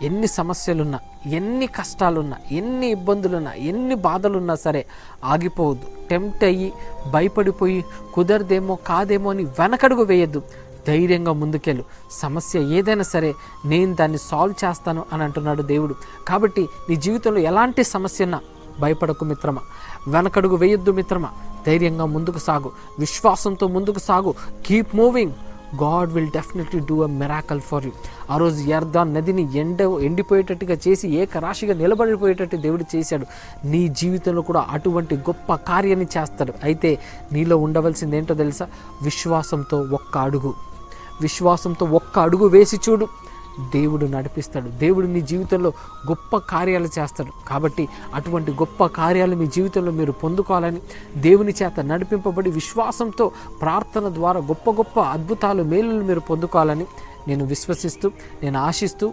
ఎన్ని సమస్యలున్నా, ఎన్ని కష్టాలున్నా, ఎన్ని ఇబ్బందులున్నా, ఎన్ని బాధలున్నా సరే ఆగిపోవద్దు. టెంప్ట్ అయ్యి భయపడిపోయి కుదరదేమో కాదేమో అని వెనకడుగు వేయద్దు. ధైర్యంగా ముందుకెళ్ళు. సమస్య ఏదైనా సరే నేను దాన్ని సాల్వ్ చేస్తాను అని అంటున్నాడు దేవుడు. కాబట్టి నీ జీవితంలో ఎలాంటి సమస్య ఉన్నా భయపడకు మిత్రమా, వెనకడుగు వేయొద్దు మిత్రమా. ధైర్యంగా ముందుకు సాగు, విశ్వాసంతో ముందుకు సాగు. Keep moving. God will definitely do a miracle for you. ఆ రోజు యర్దాన్ నదిని ఎండిపోయేటట్టుగా చేసి ఏకరాశిగా నిలబడిపోయేటట్టు దేవుడు చేశాడు. నీ జీవితంలో కూడా అటువంటి గొప్ప కార్యాన్ని చేస్తాడు. అయితే నీలో ఉండవలసింది ఏంటో తెలుసా? విశ్వాసంతో ఒక్క అడుగు వేసి చూడు. దేవుడు నడిపిస్తాడు. దేవుడు నీ జీవితంలో గొప్ప కార్యాలు చేస్తాడు. కాబట్టి అటువంటి గొప్ప కార్యాలు మీ జీవితంలో మీరు పొందుకోవాలని, దేవుని చేత నడిపింపబడి విశ్వాసంతో ప్రార్థన ద్వారా గొప్ప గొప్ప అద్భుతాలు మేలులు మీరు పొందుకోవాలని నేను విశ్వసిస్తూ, నేను ఆశిస్తూ